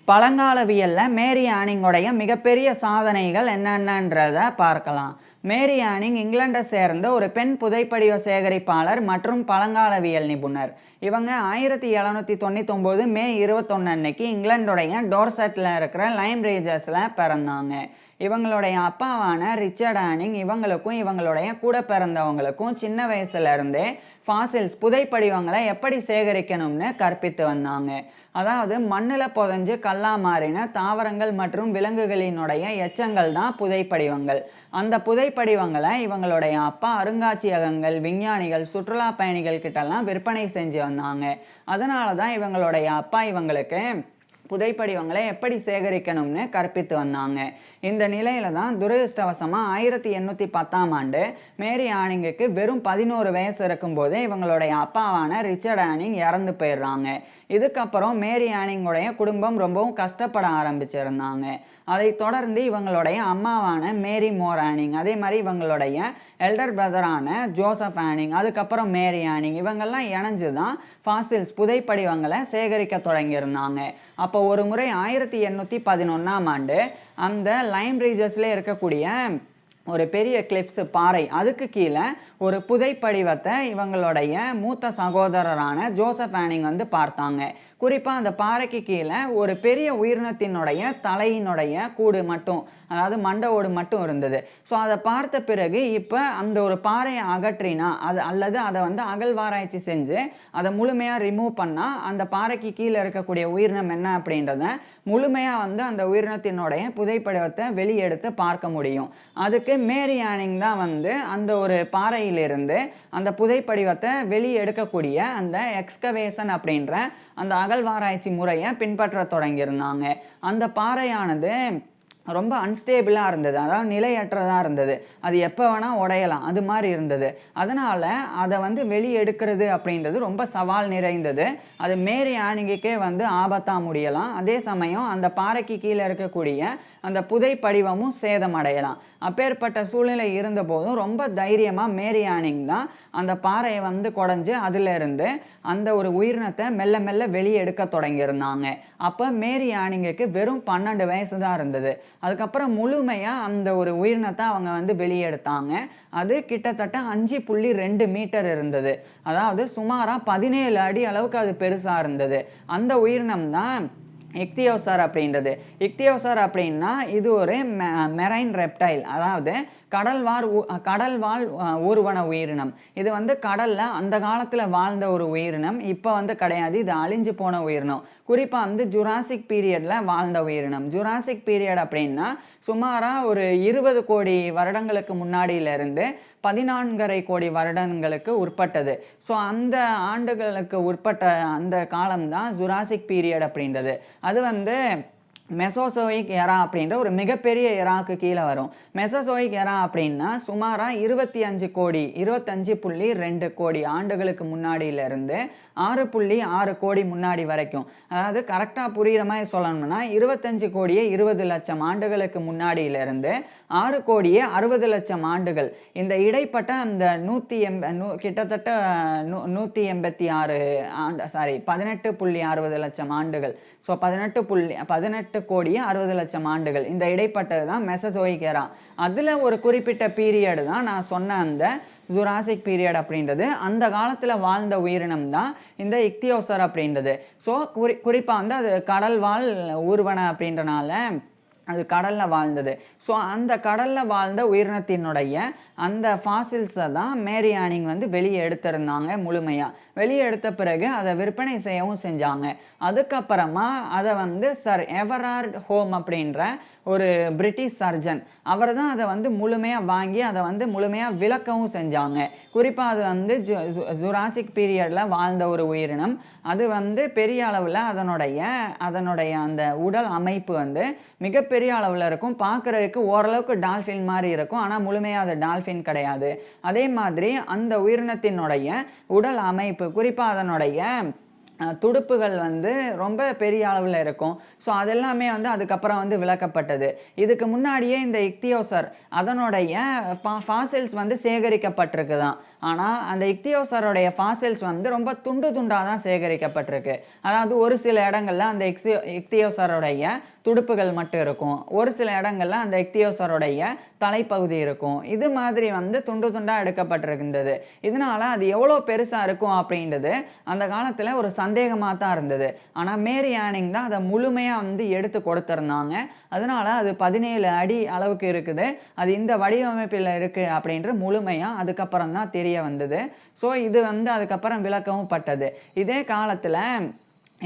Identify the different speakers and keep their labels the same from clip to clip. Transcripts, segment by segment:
Speaker 1: பழங்காலவியல்ல மேரி ஆனிங்கோடைய மிகப்பெரிய சாதனைகள் என்னென்னன்றத பார்க்கலாம். மேரி ஆனிங் இங்கிலாண்டை சேர்ந்த ஒரு பெண் புதைப்படிவ சேகரிப்பாளர் மற்றும் பழங்காலவியல் நிபுணர். இவங்க 1799 மே 21 அன்னைக்கு இங்கிலாந்துடைய டோர்செட்டில் இருக்கிற லைம் ரேஜஸில் பிறந்தாங்க. இவங்களுடைய அப்பாவான ரிச்சர்ட் ஆனிங் இவங்களுக்கும் இவங்களுடைய கூட பிறந்தவங்களுக்கும் சின்ன வயசுல இருந்தே ஃபாசில்ஸ் புதைப்படிவங்களை எப்படி சேகரிக்கணும்னு கற்பித்து வந்தாங்க. அதாவது மண்ணில் புதைஞ்சு கல்லா மாறின தாவரங்கள் மற்றும் விலங்குகளினுடைய எச்சங்கள் தான் புதைப்படிவங்கள். அந்த புதைப்படிவங்களை இவங்களுடைய அப்பா அருங்காட்சியகங்கள், விஞ்ஞானிகள், சுற்றுலா பயணிகள் கிட்டலாம் விற்பனை செஞ்சு வந்தாங்க. அதனால தான் இவங்களுடைய அப்பா இவங்களுக்கு புதைப்படிவங்களை எப்படி சேகரிக்கணும்னு கற்பித்து வந்தாங்க. இந்த நிலையில தான் துரதிருஷ்டவசமா 1810ஆம் ஆண்டு மேரி ஆனிங்குக்கு வெறும் 11 வயசு இருக்கும்போதே இவங்களுடைய அப்பாவான ரிச்சர்ட் ஆனிங் இறந்து போயிடுறாங்க. இதுக்கப்புறம் மேரி ஆனிங்குடைய குடும்பம் ரொம்பவும் கஷ்டப்பட ஆரம்பிச்சிருந்தாங்க. அதை தொடர்ந்து இவங்களுடைய அம்மாவான மேரி மோர் ஆனிங், அதே மாதிரி இவங்களுடைய எல்டர் பிரதரான ஜோசப் ஆனிங், அதுக்கப்புறம் மேரி ஆனிங் இவங்கெல்லாம் இணைஞ்சு தான் ஃபாசில்ஸ் புதைப்படிவங்களை சேகரிக்க தொடங்கியிருந்தாங்க. அப்போ ஒரு முறை 1811ஆம் ஆண்டு அந்த லைம் ரீஜஸ்ல இருக்கக்கூடிய ஒரு பெரிய கிளிப்ஸ் பாறை, அதுக்கு கீழே ஒரு புதைப்படிவத்தை இவங்களுடைய மூத்த சகோதரரான ஜோசப் ஆனிங் வந்து பார்த்தாங்க. குறிப்பாக அந்த பாறைக்கு கீழே ஒரு பெரிய உயிரினத்தினுடைய தலையினுடைய கூடு மட்டும், அதாவது மண்டை ஓடு மட்டும் இருந்தது. ஸோ அதை பார்த்த பிறகு இப்போ அந்த ஒரு பாறையை அகற்றினா அல்லது அதை வந்து அகழ்வாராய்ச்சி செஞ்சு அதை முழுமையாக ரிமூவ் பண்ணால் அந்த பாறைக்கு கீழே இருக்கக்கூடிய உயிரினம் என்ன அப்படின்றத முழுமையாக வந்து அந்த உயிரினத்தினுடைய புதைப்படிவத்தை வெளியெடுத்து பார்க்க முடியும். அதுக்கு மேரி ஆனிங் தான் வந்து அந்த ஒரு பாறையிலிருந்து அந்த புதைப்படிவத்தை வெளியெடுக்கக்கூடிய அந்த எக்ஸ்கவேஷன் அப்படின்ற அந்த அகழ்வாராய்ச்சி முறையை பின்பற்ற தொடங்கியிருந்தாங்க. அந்த பாறையானது ரொம்ப அன்ஸ்டேபிளாக இருந்தது, அதாவது நிலையற்றதாக இருந்தது. அது எப்போ வேணால் உடையலாம், அது மாதிரி இருந்தது. அதனால் அதை வந்து வெளியெடுக்கிறது அப்படின்றது ரொம்ப சவால் நிறைந்தது. அது மேரி ஆனிங்குக்கே வந்து ஆபத்தாக முடியலாம். அதே சமயம் அந்த பாறைக்கு கீழே இருக்கக்கூடிய அந்த புதைப்படிவமும் சேதமடையலாம். அப்பேற்பட்ட சூழ்நிலை இருந்தபோதும் ரொம்ப தைரியமாக மேரி ஆனிங் தான் அந்த பாறையை வந்து குடஞ்சி அதிலிருந்து அந்த ஒரு உயிரினத்தை மெல்ல மெல்ல வெளியெடுக்க தொடங்கியிருந்தாங்க. அப்போ மேரி ஆனிங்குக்கு வெறும் 12 வயசு தான் இருந்தது. அதுக்கப்புறம் முழுமையாக அந்த ஒரு உயிரினத்தை அவங்க வந்து வெளியெடுத்தாங்க. அது கிட்டத்தட்ட 5.2 மீட்டர் இருந்தது. அதாவது சுமாராக 17 அடி அளவுக்கு அது பெருசாக இருந்தது. அந்த உயிரினம் தான் இக்தியோசார் அப்படின்றது. இக்தியோசார் அப்படின்னா இது ஒரு மெரைன் ரெப்டைல், அதாவது கடல்வாழ் ஊர்வன உயிரினம். இது வந்து கடல்ல அந்த காலத்துல வாழ்ந்த ஒரு உயிரினம், இப்போ வந்து கிடையாது, இது அழிஞ்சு போன உயிரினம். குறிப்பா வந்து ஜுராசிக் பீரியட்ல வாழ்ந்த உயிரினம். ஜுராசிக் பீரியட் அப்படின்னா சுமாரா ஒரு 20 கோடி வருடங்களுக்கு முன்னாடியிலிருந்து 14.5 கோடி வருடங்களுக்கு உட்பட்டது. ஸோ அந்த ஆண்டுகளுக்கு உட்பட்ட அந்த காலம்தான் ஜுராசிக் பீரியட் அப்படின்றது. அது வந்து மெசோசோயிக் எரா அப்படின்ற ஒரு மிகப்பெரிய எராக்கு கீழே வரும். மெசோசோயிக் எரா அப்படின்னா சுமாராக 25.2 கோடி ஆண்டுகளுக்கு முன்னாடியிலிருந்து 6.6 கோடி முன்னாடி வரைக்கும். அதாவது கரெக்டாக புரிகிற மாதிரி சொல்லணும்னா 25 கோடியே 20 லட்சம் ஆண்டுகளுக்கு முன்னாடியிலிருந்து 6 கோடியே 60 லட்சம் ஆண்டுகள். இந்த இடைப்பட்ட அந்த கிட்டத்தட்ட 18.60 லட்சம் ஆண்டுகள். ஸோ 18 கோடியே 60 லட்சம் ஆண்டுகள். இந்த இடைப்பட்டது தான் மெசோசோயிக் எரா. அதில் ஒரு குறிப்பிட்ட பீரியடு தான் நான் சொன்ன அந்த ஜுராசிக் பீரியட் அப்படின்றது. அந்த காலத்தில் வாழ்ந்த உயிரினம் தான் இந்த இக்தியோசர் அப்படின்றது. ஸோ குறிப்பாக வந்து அது கடல்வாழ் ஊர்வன அப்படின்றனால அது கடலில் வாழ்ந்தது. ஸோ அந்த கடலில் வாழ்ந்த உயிரினத்தினுடைய அந்த ஃபாசில்ஸை தான் மேரி ஆனிங் வந்து வெளியே எடுத்திருந்தாங்க. முழுமையாக வெளியே எடுத்த பிறகு அதை விற்பனை செய்யவும் செஞ்சாங்க. அதுக்கப்புறமா அதை வந்து சர் எவரார்ட் ஹோம் அப்படின்ற ஒரு பிரிட்டிஷ் சர்ஜன், அவர் தான் அதை வந்து முழுமையாக வாங்கி அதை வந்து முழுமையாக விளக்கவும் செஞ்சாங்க. குறிப்பாக அது வந்து ஜுராசிக் பீரியடில் வாழ்ந்த ஒரு உயிரினம். அது வந்து பெரிய அளவில் அதனுடைய அந்த உடல் அமைப்பு வந்து மிகப்பெரிய அளவில் இருக்கும். பார்க்குறதுக்கு ஓரளவுக்கு டால்ஃபின் மாதிரி இருக்கும், ஆனால் முழுமையாக அது டால்ஃபின் கிடையாது. அதே மாதிரி அந்த உயிரினத்தினுடைய உடல் அமைப்பு, குறிப்பாக அதனுடைய துடுப்புகள் வந்து ரொம்ப பெரிய அளவில் இருக்கும். ஸோ அதெல்லாமே வந்து அதுக்கப்புறம் வந்து விளக்கப்பட்டது. இதுக்கு முன்னாடியே இந்த இக்தியோசர் அதனுடைய ஃபாசில்ஸ் வந்து சேகரிக்கப்பட்டிருக்கு தான். ஆனால் அந்த இக்தியோசருடைய ஃபாசில்ஸ் வந்து ரொம்ப துண்டு துண்டாக தான் சேகரிக்கப்பட்டிருக்கு. அதாவது ஒரு சில இடங்கள்ல அந்த இக்தியோசருடைய துடுப்புகள் மட்டும் இருக்கும், ஒரு சில இடங்கள்ல அந்த இக்தியோசருடைய தலைப்பகுதி இருக்கும். இது மாதிரி வந்து துண்டு துண்டாக எடுக்கப்பட்டிருந்தது. இதனால அது எவ்வளோ பெருசாக இருக்கும் அப்படின்றது அந்த காலத்தில் ஒரு சந்தேகமாக தான் இருந்தது. ஆனால் மேரி ஆனிங் தான் அதை முழுமையாக வந்து எடுத்து கொடுத்துருந்தாங்க. அதனால அது 17 அடி அளவுக்கு இருக்குது, அது இந்த வடிவமைப்பில் இருக்குது அப்படின்ற முழுமையாக அதுக்கப்புறம் தான் தெரிய வந்தது. ஸோ இது வந்து அதுக்கப்புறம் விளக்கவும் பட்டது. இதே காலத்தில்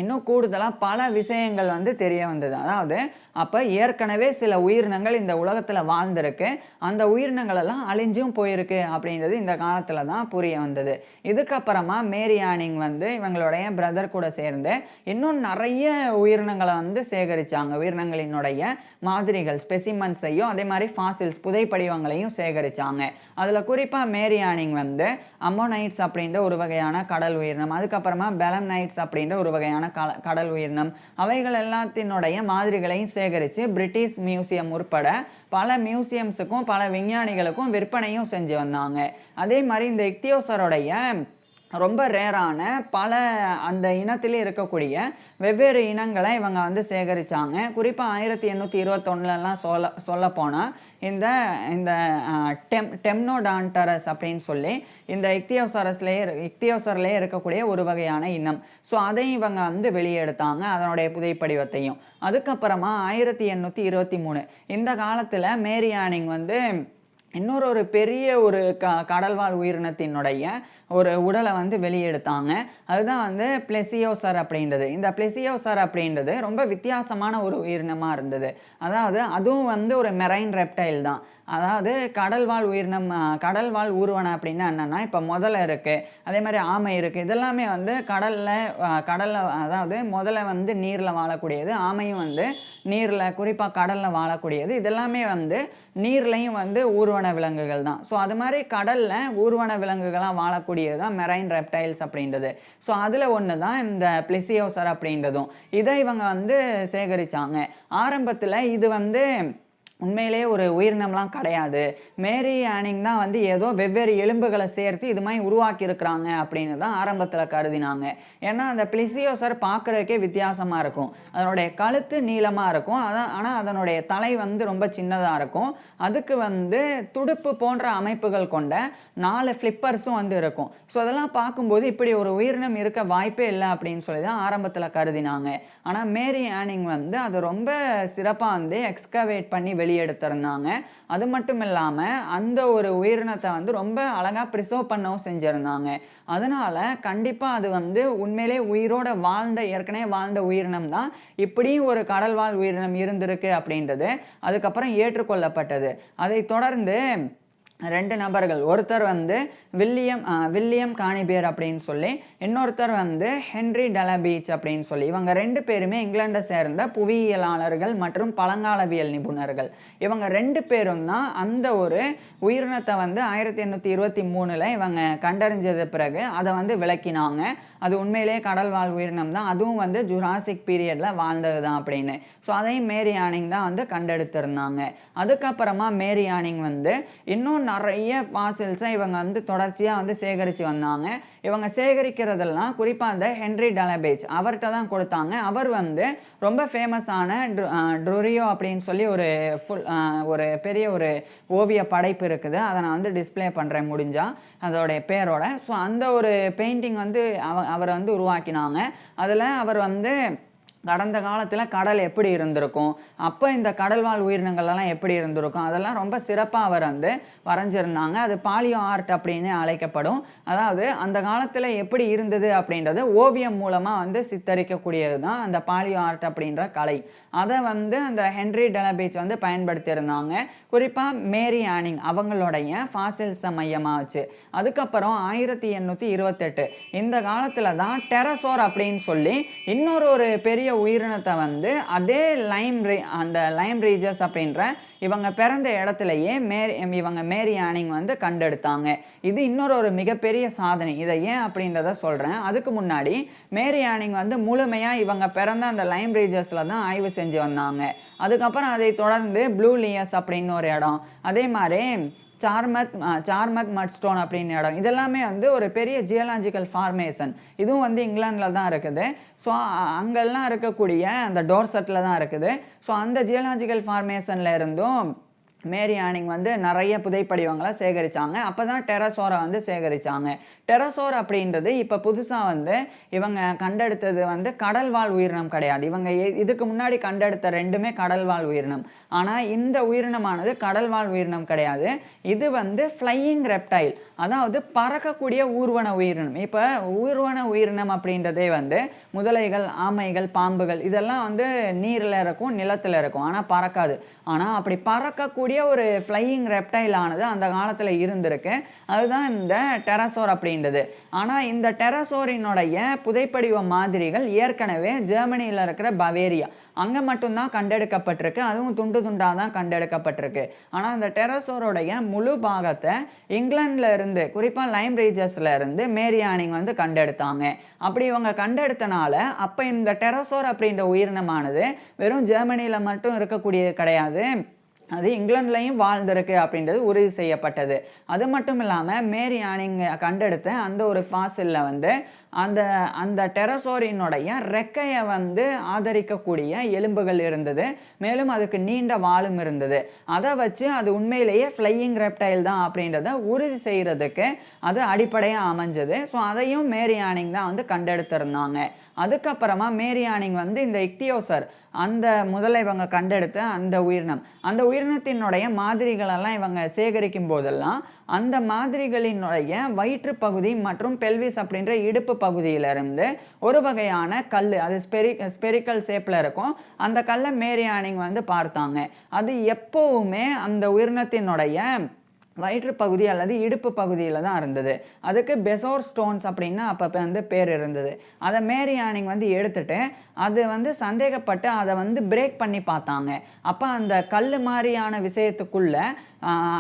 Speaker 1: இன்னும் கூடுதலாக பல விஷயங்கள் வந்து தெரிய வந்தது. அதாவது அப்போ ஏற்கனவே சில உயிரினங்கள் இந்த உலகத்தில் வாழ்ந்திருக்கு, அந்த உயிரினங்கள் எல்லாம் அழிஞ்சும் போயிருக்கு அப்படின்றது இந்த காலத்தில் தான் புரிய வந்தது. இதுக்கப்புறமா மேரி ஆனிங் வந்து இவங்களுடைய பிரதர் கூட சேர்ந்து இன்னும் நிறைய உயிரினங்களை வந்து சேகரித்தாங்க. உயிரினங்களினுடைய மாதிரிகள் ஸ்பெசிமன்ஸையும் அதே மாதிரி ஃபாசில்ஸ் புதைப்படிவங்களையும் சேகரித்தாங்க. அதில் குறிப்பாக மேரி ஆனிங் வந்து அம்மோனைட்ஸ் அப்படின்ற ஒரு வகையான கடல் உயிரினம், அதுக்கப்புறமா பெலம்னைட்ஸ் அப்படின்ற ஒரு வகையான கடல் உயிரினம், அவைகள் எல்லாத்தினுடைய மாதிரிகளையும் சேகரித்து பிரிட்டிஷ் மியூசியம் உட்பட பல மியூசியம்ஸுக்கும் பல விஞ்ஞானிகளுக்கும் விற்பனையும் செஞ்சு வந்தாங்க. அதே மாதிரி இந்த இக்தியோசருடைய ரொம்ப ரேரான பல அந்த இனத்திலே இருக்கக்கூடிய வெவ்வேறு இனங்களை இவங்க வந்து சேகரித்தாங்க. குறிப்பாக 1821 சொல்ல போனால் இந்த இந்த டெம்னோடான்டரஸ் அப்படின்னு சொல்லி இந்த இக்தியோசர்லேயே இருக்கக்கூடிய ஒரு வகையான இனம். ஸோ அதையும் இவங்க வந்து வெளியெடுத்தாங்க, அதனுடைய புதைப்படிவத்தையும். அதுக்கப்புறமா 1823 இந்த காலத்தில் மேரி ஆனிங் வந்து இன்னொரு பெரிய ஒரு கடல்வாழ் உயிரினத்தினுடைய ஒரு உடலை வந்து வெளியெடுத்தாங்க. அதுதான் வந்து பிளெசியோசர் அப்படின்றது. இந்த பிளெசியோசர் அப்படின்றது ரொம்ப வித்தியாசமான ஒரு உயிரினமாக இருந்தது. அதாவது அதுவும் வந்து ஒரு மெரைன் ரெப்டைல் தான். அதாவது கடல்வாழ் உயிரினம், கடல்வாழ் ஊர்வன அப்படின்னா என்னென்னா, இப்போ முதலை இருக்குது, அதே மாதிரி ஆமை இருக்குது. இதெல்லாமே வந்து கடலில் அதாவது முதல்ல வந்து நீரில் வாழக்கூடியது, ஆமையும் வந்து நீரில் குறிப்பாக கடலில் வாழக்கூடியது. இதெல்லாமே வந்து நீர்லையும் வந்து ஊர்வன விலங்குகள் தான். ஸோ அது மாதிரி கடலில் ஊர்வன விலங்குகளாக வாழக்கூடியது தான் மெரைன் ரெப்டைல்ஸ் அப்படின்றது. ஸோ அதில் ஒன்று தான் இந்த பிளெசியோசர் அப்படின்றதும். இதை இவங்க வந்து சேகரித்தாங்க. ஆரம்பத்தில் இது வந்து உண்மையிலேயே ஒரு உயிரினம்லாம் கிடையாது, மேரி ஆனிங் தான் வந்து ஏதோ வெவ்வேறு எலும்புகளை சேர்த்து இது மாதிரி உருவாக்கி இருக்கிறாங்க அப்படின்னு தான் ஆரம்பத்தில் கருதினாங்க. ஏன்னா அந்த பிளெசியோசர் பார்க்குறதுக்கே வித்தியாசமாக இருக்கும். அதனுடைய கழுத்து நீளமாக இருக்கும், ஆனால் அதனுடைய தலை வந்து ரொம்ப சின்னதாக இருக்கும். அதுக்கு வந்து துடுப்பு போன்ற அமைப்புகள் கொண்ட 4 ஃப்ளிப்பர்ஸும் வந்து இருக்கும். ஸோ அதெல்லாம் பார்க்கும்போது இப்படி ஒரு உயிரினம் இருக்க வாய்ப்பே இல்லை அப்படின்னு சொல்லி தான் ஆரம்பத்தில் கருதினாங்க. ஆனால் மேரி ஆனிங் வந்து அது ரொம்ப சிறப்பாக வந்து எக்ஸ்கவேட் பண்ணி வெளியெடுத்திருந்தாங்க. அது மட்டும் இல்லாமல் அந்த ஒரு உயிரினத்தை வந்து ரொம்ப அழகாக ப்ரிசர்வ் பண்ணவும் செஞ்சுருந்தாங்க. அதனால கண்டிப்பாக அது வந்து உண்மையிலே உயிரோட ஏற்கனவே வாழ்ந்த உயிரினம் தான், இப்படியும் ஒரு கடல்வாழ் உயிரினம் இருந்திருக்கு அப்படின்றது அதுக்கப்புறம் ஏற்றுக்கொள்ளப்பட்டது. அதை தொடர்ந்து 2 நபர்கள், ஒருத்தர் வந்து வில்லியம் கானிபேர் அப்படின்னு சொல்லி, இன்னொருத்தர் வந்து ஹென்றி டலபீச் அப்படின்னு சொல்லி, இவங்க 2 பேருமே இங்கிலாண்டை சேர்ந்த புவியியலாளர்கள் மற்றும் பழங்காலவியல் நிபுணர்கள். இவங்க 2 பேரும் தான் அந்த ஒரு உயிரினத்தை வந்து 1823 இவங்க கண்டறிஞ்சது பிறகு அதை வந்து விளக்கினாங்க. அது உண்மையிலே கடல்வாழ் உயிரினம் தான், அதுவும் வந்து ஜுராசிக் பீரியடில் வாழ்ந்தது தான் அப்படின்னு. ஸோ அதையும் மேரி ஆனிங் தான் வந்து கண்டெடுத்திருந்தாங்க. அதுக்கப்புறமா மேரி ஆனிங் வந்து இன்னும் நிறைய ஃபாசில்ஸை இவங்க வந்து தொடர்ச்சியாக வந்து சேகரித்து வந்தாங்க. இவங்க சேகரிக்கிறதெல்லாம் குறிப்பாக அந்த ஹென்றி டலபேஜ் அவர்கிட்ட தான் கொடுத்தாங்க. அவர் வந்து ரொம்ப ஃபேமஸான ட்ரூரியோ அப்படின்னு சொல்லி ஒரு பெரிய ஒரு ஓவிய படைப்பு இருக்குது. அதை நான் வந்து டிஸ்பிளே பண்ணுறேன் முடிஞ்சால் அதோடைய பேரோட. ஸோ அந்த ஒரு பெயிண்டிங் வந்து அவர் வந்து உருவாக்கினாங்க. அதில் அவர் வந்து கடந்த காலத்தில் கடல் எப்படி இருந்திருக்கும், அப்போ இந்த கடல்வாழ் உயிரினங்கள்லாம் எப்படி இருந்திருக்கும், அதெல்லாம் ரொம்ப சிறப்பாக அவர் வந்து வரைஞ்சிருந்தாங்க. அது பாலியோ ஆர்ட் அப்படின்னு அழைக்கப்படும். அதாவது அந்த காலத்தில் எப்படி இருந்தது அப்படின்றது ஓவியம் மூலமாக வந்து சித்தரிக்கக்கூடியது தான் அந்த பாலியோ ஆர்ட் அப்படின்ற கலை. அதை வந்து அந்த ஹென்றி டலபீச் வந்து பயன்படுத்தியிருந்தாங்க. குறிப்பாக மேரி ஆனிங் அவங்களுடைய ஃபாசில்ஸை மையமாக வச்சு. அதுக்கப்புறம் 1828 இந்த காலத்தில் தான் டெரசோர் அப்படின்னு சொல்லி இன்னொரு பெரிய உயிரினத்தை வந்து அதே அந்த லைம் ரீஜஸ் அப்படின்ற இவங்க பிறந்த இடத்துலையே இவங்க மேரி ஆனிங் வந்து கண்டெடுத்தாங்க. இது இன்னொரு மிகப்பெரிய சாதனை. இதை ஏன் அப்படின்றத சொல்கிறேன். அதுக்கு முன்னாடி மேரி ஆனிங் வந்து முழுமையாக இவங்க பிறந்த அந்த லைம் ரீஜஸில் தான் ஆய்வு செஞ்சு வந்தாங்க. அதுக்கப்புறம் அதை தொடர்ந்து ப்ளூ லியஸ் அப்படின்னு ஒரு இடம், அதே மாதிரி சார்மத் மட்ஸ்டோன் அப்படின்னு இடம். இதெல்லாமே வந்து ஒரு பெரிய ஜியாலஜிக்கல் ஃபார்மேஷன். இதுவும் வந்து இங்கிலாந்தில் தான் இருக்குது. ஸோ அங்கெல்லாம் இருக்கக்கூடிய அந்த டோர்செட்டில் தான் இருக்குது. ஸோ அந்த ஜியாலஜிக்கல் ஃபார்மேஷனில் இருந்தும் மேரி ஆனிங் வந்து நிறைய புதைப்படிவங்களை சேகரித்தாங்க. அப்போ தான் டெரசோரை வந்து சேகரித்தாங்க. டெரசோர் அப்படின்றது இப்போ புதுசாக வந்து இவங்க கண்டெடுத்தது வந்து கடல்வாழ் உயிரினம் கிடையாது. இவங்க இதுக்கு முன்னாடி கண்டெடுத்த ரெண்டுமே கடல்வாழ் உயிரினம். ஆனால் இந்த உயிரினமானது கடல்வாழ் உயிரினம் கிடையாது. இது வந்து ஃப்ளையிங் ரெப்டைல், அதாவது பறக்கக்கூடிய ஊர்வன உயிரினம். இப்போ ஊர்வன உயிரினம் அப்படின்றதே வந்து முதலைகள், ஆமைகள், பாம்புகள் இதெல்லாம் வந்து நீரில் இருக்கும், நிலத்தில் இருக்கும், ஆனால் பறக்காது. ஆனால் அப்படி பறக்கக்கூடிய ஒரு ஃப்ளையிங் ரெப்டைல் ஆனது அந்த காலத்தில் இருந்திருக்கு. அதுதான் இந்த டெரசோர் அப்படின்றது. ஆனால் இந்த டெரசோரினுடைய புதைப்படிவ மாதிரிகள் ஏற்கனவே ஜெர்மனியில் இருக்கிற பவேரியா அங்கே மட்டும்தான் கண்டெடுக்கப்பட்டிருக்கு. அதுவும் துண்டு துண்டாக தான் கண்டெடுக்கப்பட்டிருக்கு. ஆனால் அந்த டெரசோருடைய முழு பாகத்தை இங்கிலாந்துல இருந்து, குறிப்பாக லைம் ரீஜஸ்ல இருந்து மேரி ஆனிங் வந்து கண்டெடுத்தாங்க. அப்படி இவங்க கண்டெடுத்தனால அப்போ இந்த டெரசோர் அப்படின்ற உயிரினமானது வெறும் ஜெர்மனியில் மட்டும் இருக்கக்கூடியது கிடையாது, அது இங்கிலாந்துலையும் வாழ்ந்திருக்கு அப்படின்றது உறுதி செய்யப்பட்டது. அது மட்டும் இல்லாமல் மேரி ஆனிங் கண்டெடுத்த அந்த ஒரு ஃபாசிலில் வந்து அந்த டெரசோரினுடைய ரெக்கையை வந்து ஆதரிக்கக்கூடிய எலும்புகள் இருந்தது. மேலும் அதுக்கு நீண்ட வாலும் இருந்தது. அதை வச்சு அது உண்மையிலேயே ஃப்ளையிங் ரெப்டைல் தான் அப்படின்றத உறுதி செய்கிறதுக்கு அது அடிப்படையாக அமைஞ்சது. ஸோ அதையும் மேரி ஆனிங் தான் வந்து கண்டெடுத்திருந்தாங்க. அதுக்கப்புறமா மேரி ஆனிங் வந்து இந்த இக்தியோசர், அந்த முதல்ல இவங்க கண்டெடுத்த அந்த உயிரினத்தினுடைய மாதிரிகளெல்லாம் இவங்க சேகரிக்கும் போதெல்லாம் அந்த மாதிரிகளினுடைய வயிற்று பகுதி மற்றும் பெல்விஸ் அப்படின்ற இடுப்பு பகுதியிலிருந்து ஒரு வகையான கல், அது ஸ்பெரிக்கல் ஷேப்பில் இருக்கும், அந்த கல்லை மேரி ஆனிங் வந்து பார்த்தாங்க. அது எப்போவுமே அந்த உயிரினத்தினுடைய வயிற்று பகுதி அல்லது இடுப்பு பகுதியில் தான் இருந்தது. அதுக்கு பெசோர் ஸ்டோன்ஸ் அப்படின்னு அப்போ வந்து பேர் இருந்தது. அதை மேரி ஆனிங் வந்து எடுத்துட்டு அது வந்து சந்தேகப்பட்டு அதை வந்து பிரேக் பண்ணி பார்த்தாங்க. அப்போ அந்த கல் மாதிரியான விஷயத்துக்குள்ள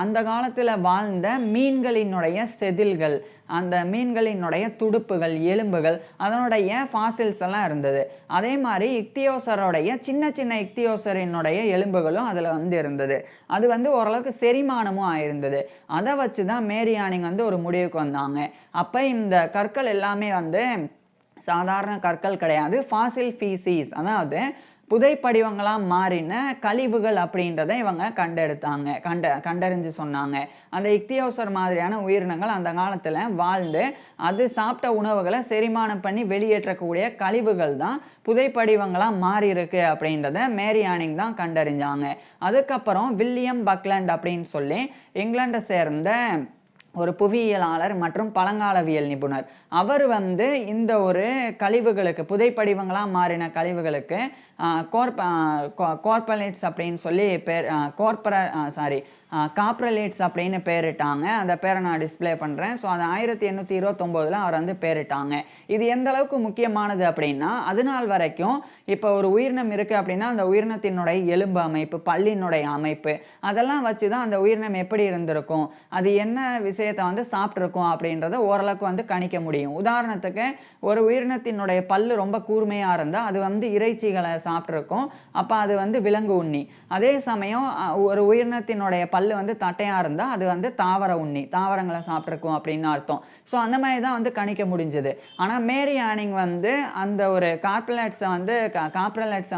Speaker 1: அந்த காலத்தில் வாழ்ந்த மீன்களினுடைய செதில்கள், அந்த மீன்களினுடைய துடுப்புகள், எலும்புகள், அதனுடைய ஃபாசில்ஸ் எல்லாம் இருந்தது. அதே மாதிரி இக்தியோசருடைய சின்ன சின்ன இக்தியோசரினுடைய எலும்புகளும் அதில் வந்து இருந்தது. அது வந்து ஓரளவுக்கு செரிமானமும் ஆயிருந்தது. அதை வச்சு தான் மேரி ஆனிங் வந்து ஒரு முடிவுக்கு வந்தாங்க. அப்போ இந்த கற்கள் எல்லாமே வந்து சாதாரண கற்கள் கிடையாது, ஃபாசில் ஃபீசிஸ், அதாவது புதைப்படிவங்களாக மாறின கழிவுகள் அப்படின்றத இவங்க கண்டறிஞ்சு சொன்னாங்க. அந்த இக்தியோசர் மாதிரியான உயிரினங்கள் அந்த காலத்தில் வாழ்ந்து அது சாப்பிட்ட உணவுகளை செரிமானம் பண்ணி வெளியேற்றக்கூடிய கழிவுகள் தான் புதைப்படிவங்களாக மாறி இருக்கு அப்படின்றத மேரி ஆனிங் தான் கண்டறிஞ்சாங்க. அதுக்கப்புறம் வில்லியம் பக்லண்ட் அப்படின்னு சொல்லி இங்கிலாண்டை சேர்ந்த ஒரு புவியியலாளர் மற்றும் பழங்காலவியல் நிபுணர், அவர் வந்து இந்த ஒரு கழிவுகளுக்கு, புதைப்படிவங்களாக மாறின கழிவுகளுக்கு கோர்பலேட்ஸ் அப்படின்னு சொல்லி பேர், காப்ரலேட்ஸ் அப்படின்னு பேரிட்டாங்க. அந்த பேரை நான் டிஸ்பிளே பண்ணுறேன். ஸோ அது 1829 அவர் வந்து பேரிட்டாங்க. இது எந்த அளவுக்கு முக்கியமானது அப்படின்னா, அது நாள் வரைக்கும் இப்போ ஒரு உயிரினம் இருக்குது அப்படின்னா அந்த உயிரினத்தினுடைய எலும்பு அமைப்பு, பல்லினுடைய அமைப்பு, அதெல்லாம் வச்சு தான் அந்த உயிரினம் எப்படி இருந்திருக்கும், அது என்ன விஷயத்தை வந்து சாப்பிட்ருக்கும் அப்படின்றத ஓரளவுக்கு வந்து கணிக்க முடியும். உதாரணத்துக்கு ஒரு உயிரினத்தினுடைய பல்லு ரொம்ப கூர்மையாக இருந்தால் அது வந்து இறைச்சிகளை சாப்பிட்ருக்கும். அப்போ அது வந்து விலங்கு உண்ணி. அதே சமயம் ஒரு உயிரினத்தினுடைய பல்லு வந்து தட்டையாக இருந்தால் அது வந்து தாவர உண்ணி, தாவரங்களை சாப்பிட்ருக்கும் அப்படின்னு அர்த்தம். ஸோ அந்த மாதிரி தான் வந்து கணிக்க முடிஞ்சது. ஆனால் மேரி ஆனிங் வந்து அந்த ஒரு காப்ரலேட்ஸை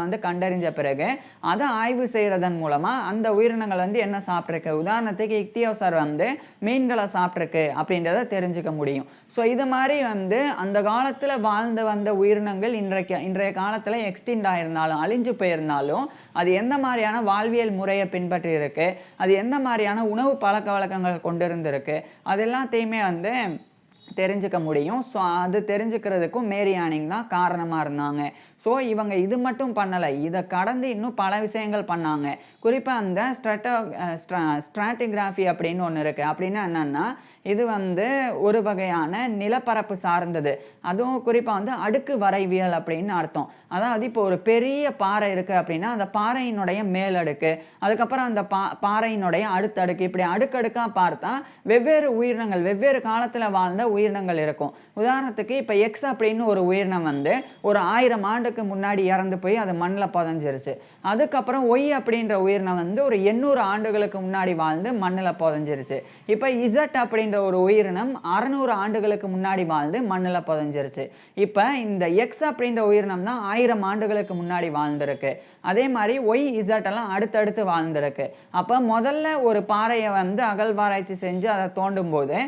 Speaker 1: வந்து கண்டறிஞ்ச பிறகு அதை ஆய்வு செய்கிறதன் மூலமாக அந்த உயிரினங்கள் வந்து என்ன சாப்பிட்ருக்கு, உதாரணத்துக்கு இக்தியோசர் வந்து மீன்களை சாப்பிட்ருக்கு அப்படின்றத தெரிஞ்சுக்க முடியும். ஸோ இது மாதிரி வந்து அந்த காலத்தில் வாழ்ந்து வந்த உயிரினங்கள் இன்றைய காலத்தில் எக்ஸ்டிண்ட் ஆயிருந்தாலும், அழிஞ்சு போயிருந்தாலும், அது எந்த மாதிரியான வாழ்வியல் முறையை பின்பற்றி இருக்கு, அது எந்த மாதிரியான உணவு பழக்க வழக்கங்கள் கொண்டு இருந்திருக்கு, அது எல்லாத்தையுமே வந்து தெரிஞ்சுக்க முடியும். ஸோ அது தெரிஞ்சுக்கிறதுக்கும் மேரி ஆனிங் தான் காரணமாக இருந்தாங்க. ஸோ இவங்க இது மட்டும் பண்ணலை, இதை கடந்து இன்னும் பல விஷயங்கள் பண்ணாங்க. குறிப்பாக அந்த ஸ்ட்ராட்டிகிராஃபி அப்படின்னு ஒன்று இருக்குது. அப்படின்னா என்னென்னா, இது வந்து ஒரு வகையான நிலப்பரப்பு சார்ந்தது. அதுவும் குறிப்பாக வந்து அடுக்கு வரைவியல் அப்படின்னு அர்த்தம். அதாவது இப்போ ஒரு பெரிய பாறை இருக்குது அப்படின்னா அந்த பாறையினுடைய மேலடுக்கு, அதுக்கப்புறம் அந்த பாறையினுடைய அடுத்தடுக்கு, இப்படி அடுக்கடுக்காக பார்த்தா வெவ்வேறு உயிரினங்கள், வெவ்வேறு காலத்தில் வாழ்ந்த உயிரினங்கள் இருக்கும். உதாரணத்துக்கு இப்போ எக்ஸ் அப்படின்னு ஒரு உயிரினம் வந்து ஒரு 1000 ஆண்டுக்கு ஆண்டுகளுக்கு முன்னாடி இறந்து போய் அது மண்ணில் புதைஞ்சிருச்சு. அதுக்கப்புறம் ஒய் அப்படின்ற உயிரினம் வந்து ஒரு 800 ஆண்டுகளுக்கு முன்னாடி வாழ்ந்து மண்ணில் புதைஞ்சிருச்சு. இப்போ இசட் அப்படின்ற ஒரு உயிரினம் 600 ஆண்டுகளுக்கு முன்னாடி வாழ்ந்து மண்ணில் புதைஞ்சிருச்சு. இப்போ இந்த எக்ஸ் அப்படின்ற உயிரினம் தான் 1000 ஆண்டுகளுக்கு முன்னாடி வாழ்ந்திருக்கு. அதே மாதிரி ஒய் இசட் எல்லாம் அடுத்தடுத்து வாழ்ந்திருக்கு. அப்போ முதல்ல ஒரு பாறையை வந்து அகழ்வாராய்ச்சி செஞ்சு அதை தோண்டும் போது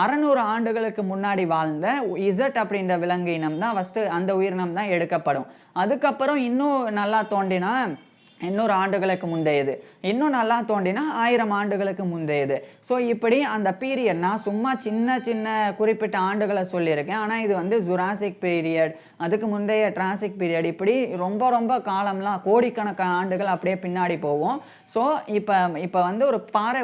Speaker 1: 600 ஆண்டுகளுக்கு முன்னாடி வாழ்ந்த இசட் அப்படின்ற விலங்கு இனம் தான் ஃபஸ்ட்டு அந்த உயிரினம் தான் எடுக்கப்படும். அதுக்கப்புறம் இன்னும் நல்லா தோண்டினா 800 ஆண்டுகளுக்கு முந்தையது, இன்னும் நல்லா தோண்டினா 1000 ஆண்டுகளுக்கு முந்தையது. ஸோ இப்படி அந்த பீரியட் நான் சும்மா சின்ன சின்ன குறிப்பிட்ட ஆண்டுகளை சொல்லியிருக்கேன். ஆனால் இது வந்து ஜுராசிக் பீரியட், அதுக்கு முந்தைய ட்ராசிக் பீரியட், இப்படி ரொம்ப ரொம்ப காலம்லாம் கோடிக்கணக்கான ஆண்டுகள் அப்படியே பின்னாடி போவோம். ஸோ இப்போ வந்து ஒரு பாறை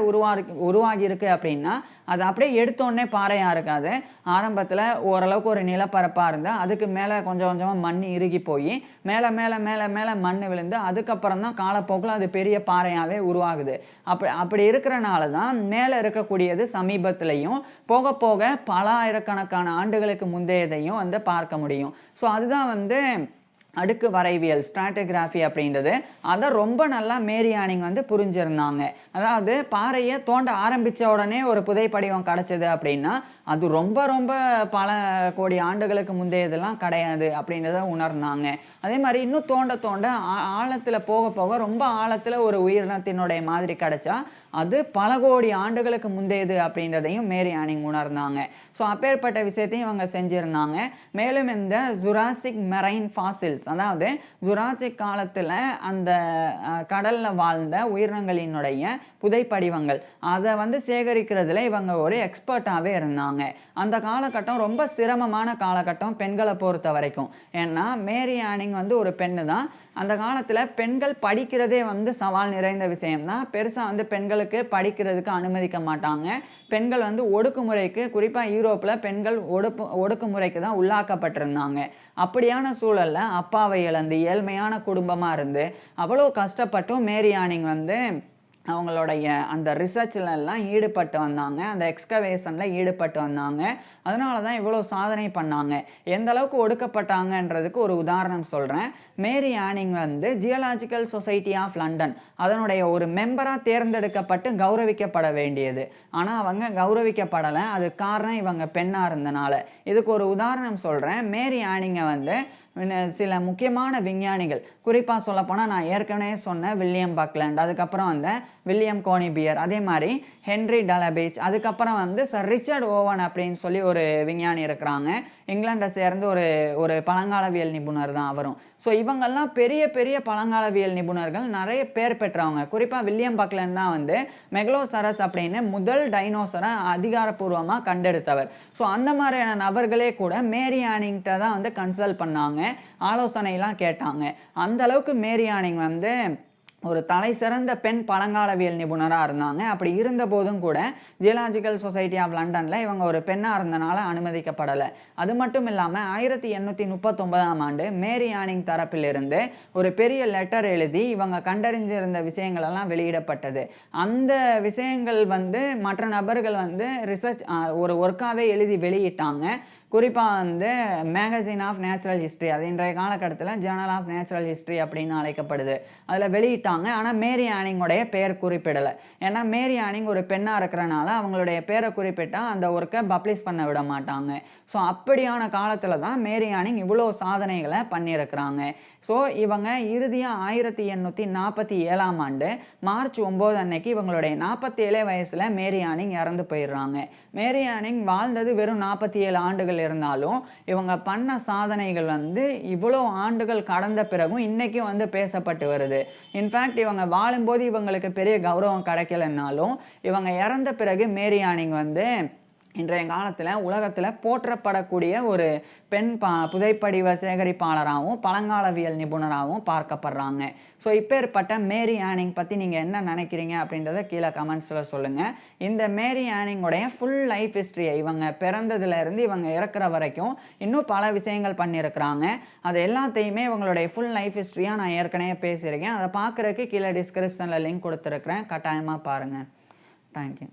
Speaker 1: உருவாகி இருக்கு அப்படின்னா அது அப்படியே எடுத்தோடனே பாறையாக இருக்காது. ஆரம்பத்தில் ஓரளவுக்கு ஒரு நிலப்பரப்பாக இருந்தால் அதுக்கு மேலே கொஞ்சம் கொஞ்சமாக மண் இறுகி போய் மேலே மேலே மேலே மேலே மண் விழுந்து அதுக்கப்புறம் தான் காலப்போக்கில் அது பெரிய பாறையாகவே உருவாகுது. அப்படி இருக்கிறனால தான் மேலே இருக்கக்கூடியது சமீபத்திலையும் போக போக பல ஆயிரக்கணக்கான ஆண்டுகளுக்கு முந்தையதையும் வந்து பார்க்க முடியும். ஸோ அதுதான் வந்து அடுக்கு வரைவியல், ஸ்ட்ராட்டிகிராஃபி அப்படின்றது. அதை ரொம்ப நல்லா மேரி ஆனிங் வந்து புரிஞ்சிருந்தாங்க. அதாவது பாறையை தோண்ட ஆரம்பித்த உடனே ஒரு புதைப்படிவம் கிடச்சிது அப்படின்னா அது ரொம்ப ரொம்ப பல கோடி ஆண்டுகளுக்கு முந்தையதெல்லாம் கிடையாது அப்படின்றத உணர்ந்தாங்க. அதே மாதிரி இன்னும் தோண்ட தோண்ட ஆழத்தில் போக போக ரொம்ப ஆழத்தில் ஒரு உயிரினத்தினுடைய மாதிரி கிடைச்சா அது பல கோடி ஆண்டுகளுக்கு முந்தையது அப்படின்றதையும் மேரி ஆனிங் உணர்ந்தாங்க. ஸோ அப்பேற்பட்ட விஷயத்தையும் இவங்க செஞ்சுருந்தாங்க. மேலும் இந்த ஜுராசிக் மெரைன் ஃபாசில்ஸ், அதாவது ஜுராசிக் காலத்தில் அந்த கடலில் வாழ்ந்த உயிரினங்களினுடைய புதைப்படிவங்கள் அதை வந்து சேகரிக்கிறதுல இவங்க ஒரு எக்ஸ்பர்ட்டாகவே இருந்தாங்க. அந்த காலகட்டம் ரொம்ப சிரமமான காலகட்டம் பெண்களை பொறுத்த வரைக்கும். ஏன்னா மேரி ஆனிங் வந்து ஒரு பெண்ணு தான். அந்த காலத்தில் பெண்கள் படிக்கிறதே வந்து சவால் நிறைந்த விஷயம்தான். பெருசாக வந்து பெண்களுக்கு படிக்கிறதுக்கு அனுமதிக்க மாட்டாங்க. பெண்கள் வந்து ஒடுக்குமுறைக்கு, குறிப்பாக யூரோப்பில் பெண்கள் ஒடுக்குமுறைக்கு தான் உள்ளாக்கப்பட்டிருந்தாங்க. அப்படியான சூழலில் அப்பாவை இழந்து ஏழ்மையான குடும்பமாக இருந்து அவ்வளோ கஷ்டப்பட்டும் மேரி ஆனிங் வந்து அவங்களுடைய அந்த ரிசர்ச்லலாம் ஈடுபட்டு வந்தாங்க, அந்த எக்ஸ்கவேஷனில் ஈடுபட்டு வந்தாங்க. அதனால தான் இவ்வளோ சாதனை பண்ணாங்க. எந்த அளவுக்கு ஒடுக்கப்பட்டாங்கன்றதுக்கு ஒரு உதாரணம் சொல்கிறேன். மேரி ஆனிங் வந்து ஜியாலஜிக்கல் சொசைட்டி ஆஃப் லண்டன் அதனுடைய ஒரு மெம்பராக தேர்ந்தெடுக்கப்பட்டு கௌரவிக்கப்பட வேண்டியது. ஆனால் அவங்க கௌரவிக்கப்படலை. அது காரணம் இவங்க பெண்ணாக இருந்தனால. இதுக்கு ஒரு உதாரணம் சொல்கிறேன். மேரி ஆனிங்கை வந்து சில முக்கியமான விஞ்ஞானிகள், குறிப்பாக சொல்லப்போனால் நான் ஏற்கனவே சொன்ன வில்லியம் பக்லண்ட், அதுக்கப்புறம் வந்து வில்லியம் கோனிபியர், அதே மாதிரி ஹென்ரி டலபேஜ், அதுக்கப்புறம் வந்து சர் ரிச்சர்ட் ஓவன் அப்படின்னு சொல்லி ஒரு விஞ்ஞானி இருக்கிறாங்க. இங்கிலாண்டை சேர்ந்து ஒரு பழங்காலவியல் நிபுணர் தான் அவரும். ஸோ இவங்கெல்லாம் பெரிய பெரிய பழங்காலவியல் நிபுணர்கள், நிறைய பேர் பெற்றவங்க. குறிப்பாக வில்லியம் பக்லண்ட் தான் வந்து மெகலோசரஸ் அப்படின்னு முதல் டைனோசரை அதிகாரப்பூர்வமாக கண்டெடுத்தவர். ஸோ அந்த மாதிரியான நபர்களே கூட மேரி ஆனிங்கிட்ட தான் வந்து கன்சல்ட் பண்ணாங்க, ஆலோசனைலாம் கேட்டாங்க. அந்த அளவுக்கு மேரி ஆனிங் வந்து ஒரு தலை சிறந்த பெண் பழங்காலவியல் நிபுணராக இருந்தாங்க. அப்படி இருந்த போதும் கூட ஜியாலஜிக்கல் சொசைட்டி ஆஃப் லண்டனில் இவங்க ஒரு பெண்ணாக இருந்தனால அனுமதிக்கப்படலை. அது மட்டும் இல்லாமல் 1839ஆம் ஆண்டு மேரி ஆனிங் தரப்பிலிருந்து ஒரு பெரிய லெட்டர் எழுதி இவங்க கண்டறிஞ்சிருந்த விஷயங்களெல்லாம் வெளியிடப்பட்டது. அந்த விஷயங்கள் வந்து மற்ற நபர்கள் வந்து ரிசர்ச் ஒரு ஒர்க்காகவே எழுதி வெளியிட்டாங்க. குறிப்பாக வந்து மேகசின் ஆஃப் நேச்சுரல் ஹிஸ்ட்ரி, அது இன்றைய காலகட்டத்தில் ஜேர்னல் ஆஃப் நேச்சுரல் ஹிஸ்ட்ரி அப்படின்னு அழைக்கப்படுது, அதில் வெளியிட்டாங்க. ஆனால் மேரி ஆனிங்கோடைய பெயர் குறிப்பிடலை. ஏன்னா மேரி ஆனிங் ஒரு பெண்ணாக இருக்கிறனால அவங்களுடைய பேரை குறிப்பிட்டால் அந்த ஒர்க்கை பப்ளிஷ் பண்ண விட மாட்டாங்க. ஸோ அப்படியான காலத்தில் தான் மேரி ஆனிங் இவ்வளோ சாதனைகளை பண்ணியிருக்கிறாங்க. ஸோ இவங்க இறுதியாக 1847ஆம் ஆண்டு மார்ச் 9 அன்னைக்கு இவங்களுடைய 47 வயசில் மேரி ஆனிங் இறந்து போயிடுறாங்க. மேரி ஆனிங் வாழ்ந்தது வெறும் 47 ஆண்டுகள் இருந்தாலும் இவங்க பண்ண சாதனைகள் வந்து இவ்வளோ ஆண்டுகள் கடந்த பிறகும் இன்னைக்கும் வந்து பேசப்பட்டு வருது. இன்ஃபேக்ட் இவங்க வாழும்போது இவங்களுக்கு பெரிய கௌரவம் கிடைக்கலன்னாலும் இவங்க இறந்த பிறகு மேரி ஆனிங் வந்து இன்றைய காலத்தில் உலகத்தில் போற்றப்படக்கூடிய ஒரு பெண் புதைப்படிவ சேகரிப்பாளராகவும் பழங்காலவியல் நிபுணராகவும் பார்க்கப்படுறாங்க. ஸோ இப்பேற்பட்ட மேரி ஆனிங் பற்றி நீங்கள் என்ன நினைக்கிறீங்க அப்படின்றத கீழே கமெண்ட்ஸில் சொல்லுங்கள். இந்த மேரி ஆனிங்கோடைய ஃபுல் லைஃப் ஹிஸ்ட்ரியை இவங்க பிறந்ததுலேருந்து இவங்க இறக்குற வரைக்கும் இன்னும் பல விஷயங்கள் பண்ணியிருக்கிறாங்க. அது எல்லாத்தையுமே இவங்களுடைய ஃபுல் லைஃப் ஹிஸ்ட்ரியாக நான் ஏற்கனவே பேசியிருக்கேன். அதை பார்க்குறதுக்கு கீழே டிஸ்கிரிப்ஷனில் லிங்க் கொடுத்துருக்குறேன், கட்டாயமாக பாருங்கள். தேங்க்யூ.